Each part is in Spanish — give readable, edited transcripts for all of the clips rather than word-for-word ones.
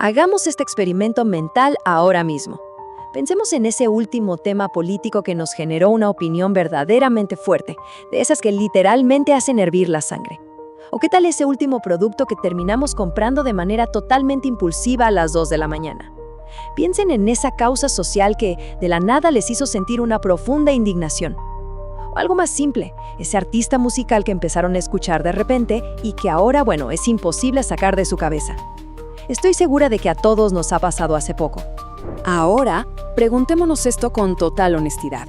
Hagamos este experimento mental ahora mismo. Pensemos en ese último tema político que nos generó una opinión verdaderamente fuerte, de esas que literalmente hacen hervir la sangre. ¿O qué tal ese último producto que terminamos comprando de manera totalmente impulsiva a las 2 de la mañana? Piensen en esa causa social que de la nada les hizo sentir una profunda indignación. O algo más simple, ese artista musical que empezaron a escuchar de repente y que ahora, es imposible sacar de su cabeza. Estoy segura de que a todos nos ha pasado hace poco. Ahora, preguntémonos esto con total honestidad.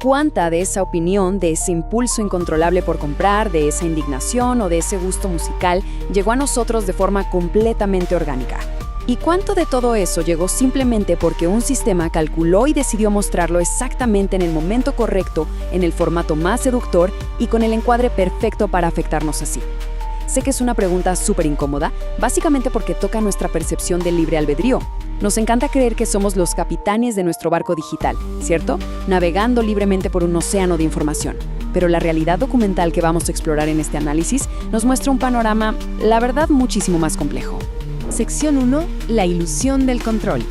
¿Cuánta de esa opinión, de ese impulso incontrolable por comprar, de esa indignación o de ese gusto musical llegó a nosotros de forma completamente orgánica? ¿Y cuánto de todo eso llegó simplemente porque un sistema calculó y decidió mostrarlo exactamente en el momento correcto, en el formato más seductor y con el encuadre perfecto para afectarnos así? Sé que es una pregunta súper incómoda, básicamente porque toca nuestra percepción del libre albedrío. Nos encanta creer que somos los capitanes de nuestro barco digital, ¿cierto? Navegando libremente por un océano de información. Pero la realidad documental que vamos a explorar en este análisis nos muestra un panorama, la verdad, muchísimo más complejo. Sección 1. La ilusión del control.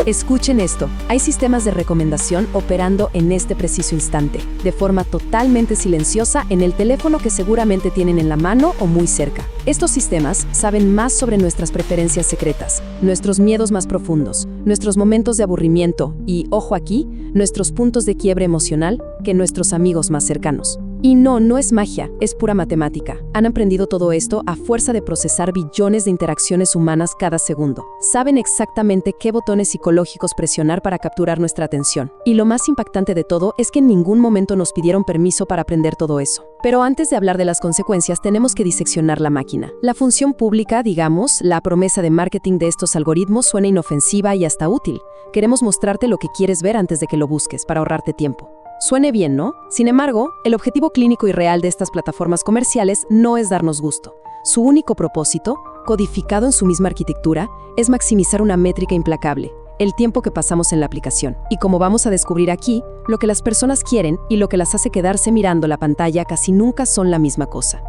Escuchen esto, hay sistemas de recomendación operando en este preciso instante, de forma totalmente silenciosa en el teléfono que seguramente tienen en la mano o muy cerca. Estos sistemas saben más sobre nuestras preferencias secretas, nuestros miedos más profundos, nuestros momentos de aburrimiento y, ojo aquí, nuestros puntos de quiebre emocional que nuestros amigos más cercanos. Y no es magia, es pura matemática. Han aprendido todo esto a fuerza de procesar billones de interacciones humanas cada segundo. Saben exactamente qué botones psicológicos presionar para capturar nuestra atención. Y lo más impactante de todo es que en ningún momento nos pidieron permiso para aprender todo eso. Pero antes de hablar de las consecuencias, tenemos que diseccionar la máquina. La función pública, digamos, la promesa de marketing de estos algoritmos suena inofensiva y hasta útil. Queremos mostrarte lo que quieres ver antes de que lo busques, para ahorrarte tiempo. Suene bien, ¿no? Sin embargo, el objetivo clínico y real de estas plataformas comerciales no es darnos gusto. Su único propósito, codificado en su misma arquitectura, es maximizar una métrica implacable, el tiempo que pasamos en la aplicación. Y como vamos a descubrir aquí, lo que las personas quieren y lo que las hace quedarse mirando la pantalla casi nunca son la misma cosa.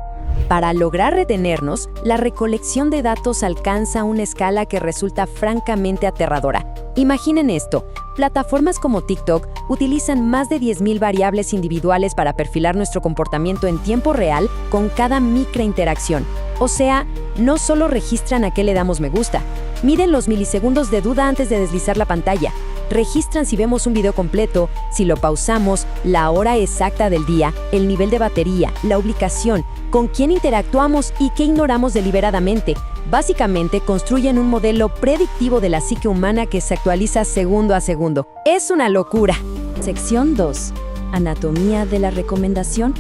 Para lograr retenernos, la recolección de datos alcanza una escala que resulta francamente aterradora. Imaginen esto, plataformas como TikTok utilizan más de 10.000 variables individuales para perfilar nuestro comportamiento en tiempo real con cada microinteracción. O sea, no solo registran a qué le damos me gusta, miden los milisegundos de duda antes de deslizar la pantalla, registran si vemos un video completo, si lo pausamos, la hora exacta del día, el nivel de batería, la ubicación, con quién interactuamos y qué ignoramos deliberadamente. Básicamente, construyen un modelo predictivo de la psique humana que se actualiza segundo a segundo. ¡Es una locura! Sección 2. Anatomía de la recomendación.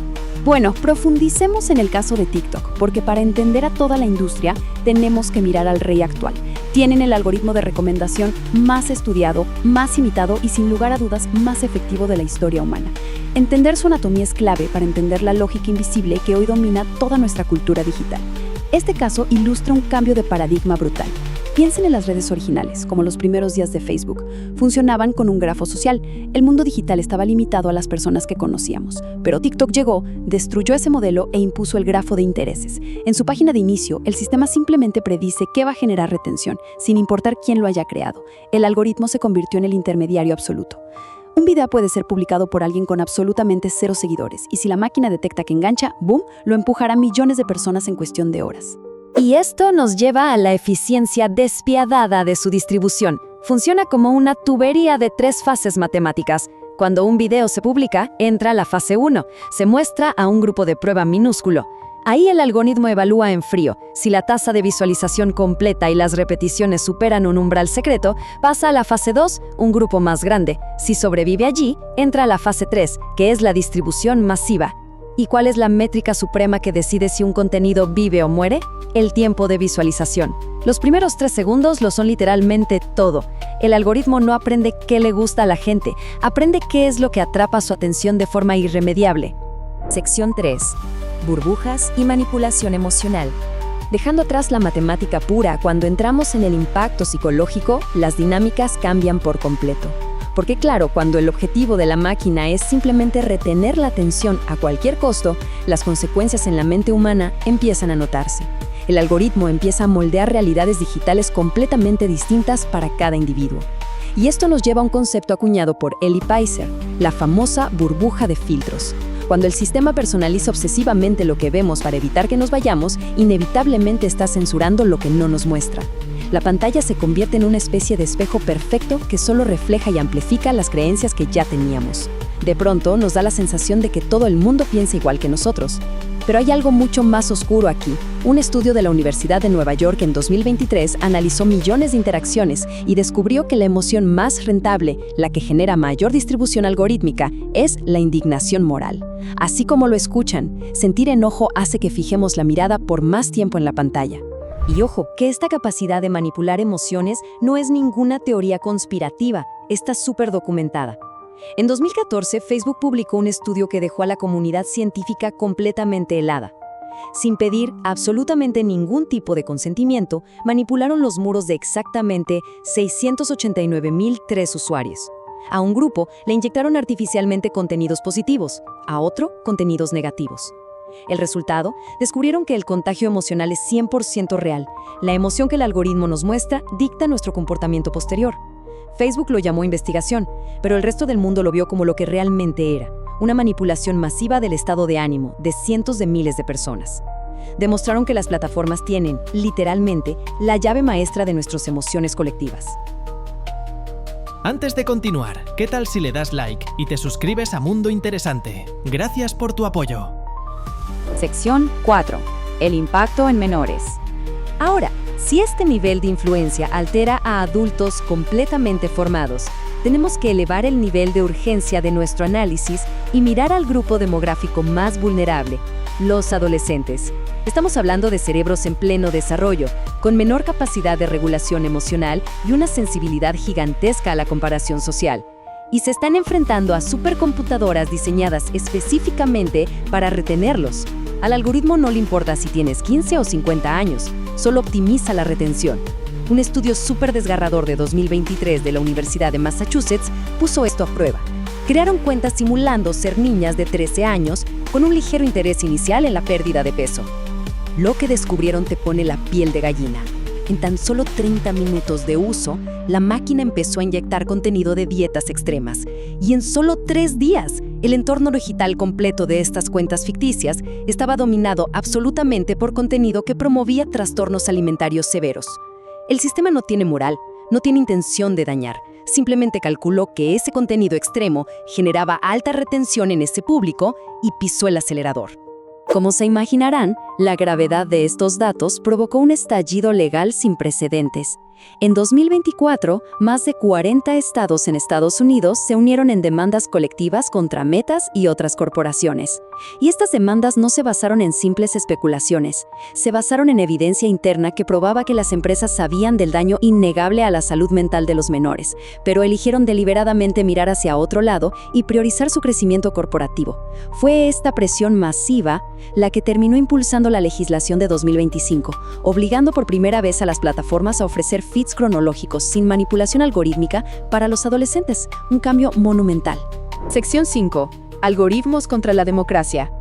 Bueno, profundicemos en el caso de TikTok, porque para entender a toda la industria tenemos que mirar al rey actual. Tienen el algoritmo de recomendación más estudiado, más imitado y sin lugar a dudas más efectivo de la historia humana. Entender su anatomía es clave para entender la lógica invisible que hoy domina toda nuestra cultura digital. Este caso ilustra un cambio de paradigma brutal. Piensen en las redes originales, como los primeros días de Facebook. Funcionaban con un grafo social. El mundo digital estaba limitado a las personas que conocíamos. Pero TikTok llegó, destruyó ese modelo e impuso el grafo de intereses. En su página de inicio, el sistema simplemente predice qué va a generar retención, sin importar quién lo haya creado. El algoritmo se convirtió en el intermediario absoluto. Un video puede ser publicado por alguien con absolutamente 0 seguidores, y si la máquina detecta que engancha, ¡boom!, lo empujará a millones de personas en cuestión de horas. Y esto nos lleva a la eficiencia despiadada de su distribución. Funciona como una tubería de 3 fases matemáticas. Cuando un video se publica, entra la fase 1. Se muestra a un grupo de prueba minúsculo. Ahí el algoritmo evalúa en frío. Si la tasa de visualización completa y las repeticiones superan un umbral secreto, pasa a la fase 2, un grupo más grande. Si sobrevive allí, entra a la fase 3, que es la distribución masiva. ¿Y cuál es la métrica suprema que decide si un contenido vive o muere? El tiempo de visualización. Los primeros 3 segundos lo son literalmente todo. El algoritmo no aprende qué le gusta a la gente, aprende qué es lo que atrapa su atención de forma irremediable. Sección 3. Burbujas y manipulación emocional. Dejando atrás la matemática pura, cuando entramos en el impacto psicológico, las dinámicas cambian por completo. Porque claro, cuando el objetivo de la máquina es simplemente retener la atención a cualquier costo, las consecuencias en la mente humana empiezan a notarse. El algoritmo empieza a moldear realidades digitales completamente distintas para cada individuo. Y esto nos lleva a un concepto acuñado por Eli Peiser, la famosa burbuja de filtros. Cuando el sistema personaliza obsesivamente lo que vemos para evitar que nos vayamos, inevitablemente está censurando lo que no nos muestra. La pantalla se convierte en una especie de espejo perfecto que solo refleja y amplifica las creencias que ya teníamos. De pronto, nos da la sensación de que todo el mundo piensa igual que nosotros. Pero hay algo mucho más oscuro aquí. Un estudio de la Universidad de Nueva York en 2023 analizó millones de interacciones y descubrió que la emoción más rentable, la que genera mayor distribución algorítmica, es la indignación moral. Así como lo escuchan, sentir enojo hace que fijemos la mirada por más tiempo en la pantalla. Y ojo, que esta capacidad de manipular emociones no es ninguna teoría conspirativa, está súper documentada. En 2014, Facebook publicó un estudio que dejó a la comunidad científica completamente helada. Sin pedir absolutamente ningún tipo de consentimiento, manipularon los muros de exactamente 689.003 usuarios. A un grupo le inyectaron artificialmente contenidos positivos, a otro contenidos negativos. El resultado, descubrieron que el contagio emocional es 100% real. La emoción que el algoritmo nos muestra dicta nuestro comportamiento posterior. Facebook lo llamó investigación, pero el resto del mundo lo vio como lo que realmente era, una manipulación masiva del estado de ánimo de cientos de miles de personas. Demostraron que las plataformas tienen, literalmente, la llave maestra de nuestras emociones colectivas. Antes de continuar, ¿qué tal si le das like y te suscribes a Mundo Interesante? Gracias por tu apoyo. Sección 4. El impacto en menores. Ahora, si este nivel de influencia altera a adultos completamente formados, tenemos que elevar el nivel de urgencia de nuestro análisis y mirar al grupo demográfico más vulnerable, los adolescentes. Estamos hablando de cerebros en pleno desarrollo, con menor capacidad de regulación emocional y una sensibilidad gigantesca a la comparación social. Y se están enfrentando a supercomputadoras diseñadas específicamente para retenerlos. Al algoritmo no le importa si tienes 15 o 50 años, solo optimiza la retención. Un estudio súper desgarrador de 2023 de la Universidad de Massachusetts puso esto a prueba. Crearon cuentas simulando ser niñas de 13 años con un ligero interés inicial en la pérdida de peso. Lo que descubrieron te pone la piel de gallina. En tan solo 30 minutos de uso, la máquina empezó a inyectar contenido de dietas extremas. Y en solo 3 días, el entorno digital completo de estas cuentas ficticias estaba dominado absolutamente por contenido que promovía trastornos alimentarios severos. El sistema no tiene moral, no tiene intención de dañar. Simplemente calculó que ese contenido extremo generaba alta retención en ese público y pisó el acelerador. Como se imaginarán, la gravedad de estos datos provocó un estallido legal sin precedentes. En 2024, más de 40 estados en Estados Unidos se unieron en demandas colectivas contra Metas y otras corporaciones. Y estas demandas no se basaron en simples especulaciones, se basaron en evidencia interna que probaba que las empresas sabían del daño innegable a la salud mental de los menores, pero eligieron deliberadamente mirar hacia otro lado y priorizar su crecimiento corporativo. Fue esta presión masiva la que terminó impulsando la legislación de 2025, obligando por primera vez a las plataformas a ofrecer feeds cronológicos sin manipulación algorítmica para los adolescentes, un cambio monumental. Sección 5. Algoritmos contra la democracia.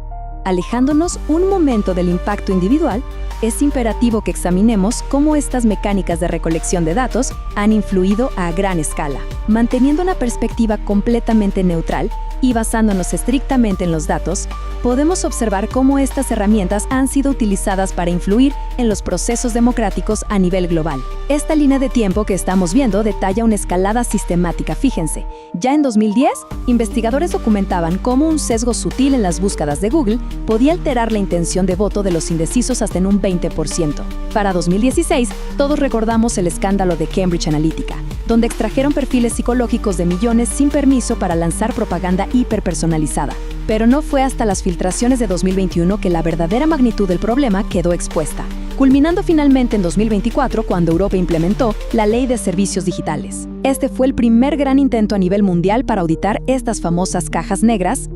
Alejándonos un momento del impacto individual, es imperativo que examinemos cómo estas mecánicas de recolección de datos han influido a gran escala. Manteniendo una perspectiva completamente neutral y basándonos estrictamente en los datos, podemos observar cómo estas herramientas han sido utilizadas para influir en los procesos democráticos a nivel global. Esta línea de tiempo que estamos viendo detalla una escalada sistemática. Fíjense, ya en 2010, investigadores documentaban cómo un sesgo sutil en las búsquedas de Google podía alterar la intención de voto de los indecisos hasta en un 20%. Para 2016, todos recordamos el escándalo de Cambridge Analytica, donde extrajeron perfiles psicológicos de millones sin permiso para lanzar propaganda hiperpersonalizada. Pero no fue hasta las filtraciones de 2021 que la verdadera magnitud del problema quedó expuesta, culminando finalmente en 2024 cuando Europa implementó la Ley de Servicios Digitales. Este fue el primer gran intento a nivel mundial para auditar estas famosas cajas negras,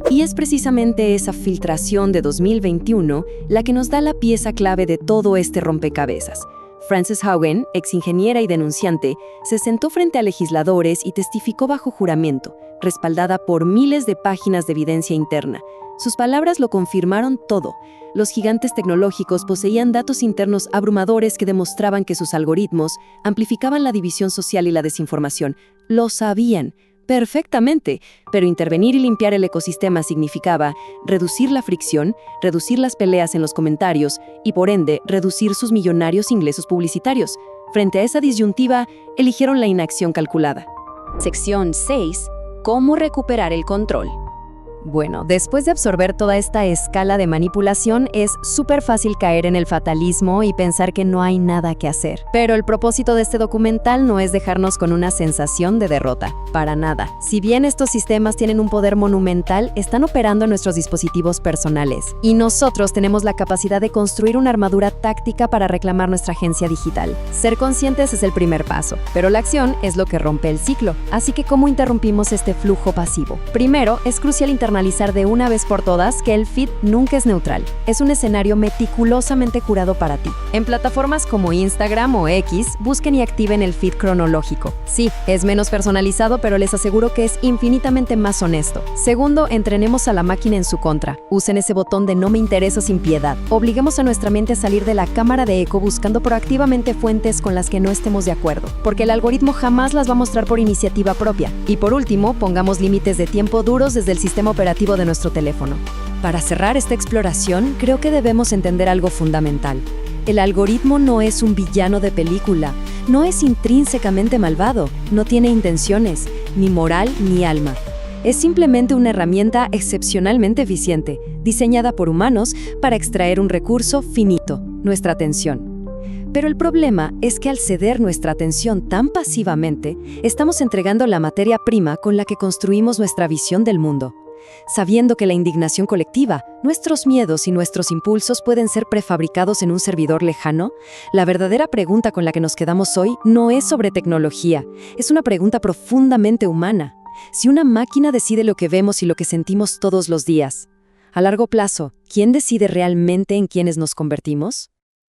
y es precisamente esa filtración de 2021 la que nos da la pieza clave de todo este rompecabezas. Frances Haugen, exingeniera y denunciante, se sentó frente a legisladores y testificó bajo juramento, respaldada por miles de páginas de evidencia interna. Sus palabras lo confirmaron todo. Los gigantes tecnológicos poseían datos internos abrumadores que demostraban que sus algoritmos amplificaban la división social y la desinformación. Lo sabían perfectamente, pero intervenir y limpiar el ecosistema significaba reducir la fricción, reducir las peleas en los comentarios y, por ende, reducir sus millonarios ingresos publicitarios. Frente a esa disyuntiva, eligieron la inacción calculada. Sección 6. ¿Cómo recuperar el control? Bueno, después de absorber toda esta escala de manipulación, es súper fácil caer en el fatalismo y pensar que no hay nada que hacer. Pero el propósito de este documental no es dejarnos con una sensación de derrota, para nada. Si bien estos sistemas tienen un poder monumental, están operando en nuestros dispositivos personales. Y nosotros tenemos la capacidad de construir una armadura táctica para reclamar nuestra agencia digital. Ser conscientes es el primer paso, pero la acción es lo que rompe el ciclo. Así que, ¿cómo interrumpimos este flujo pasivo? Primero, es crucial internalizar de una vez por todas que el feed nunca es neutral. Es un escenario meticulosamente curado para ti. En plataformas como Instagram o X, busquen y activen el feed cronológico. Sí, es menos personalizado, pero les aseguro que es infinitamente más honesto. Segundo, entrenemos a la máquina en su contra. Usen ese botón de no me interesa sin piedad. Obliguemos a nuestra mente a salir de la cámara de eco buscando proactivamente fuentes con las que no estemos de acuerdo, porque el algoritmo jamás las va a mostrar por iniciativa propia. Y por último, pongamos límites de tiempo duros desde el sistema operativo de nuestro teléfono. Para cerrar esta exploración, creo que debemos entender algo fundamental. El algoritmo no es un villano de película, no es intrínsecamente malvado, no tiene intenciones, ni moral ni alma. Es simplemente una herramienta excepcionalmente eficiente, diseñada por humanos para extraer un recurso finito, nuestra atención. Pero el problema es que al ceder nuestra atención tan pasivamente, estamos entregando la materia prima con la que construimos nuestra visión del mundo. Sabiendo que la indignación colectiva, nuestros miedos y nuestros impulsos pueden ser prefabricados en un servidor lejano, la verdadera pregunta con la que nos quedamos hoy no es sobre tecnología, es una pregunta profundamente humana. Si una máquina decide lo que vemos y lo que sentimos todos los días, a largo plazo, ¿quién decide realmente en quiénes nos convertimos?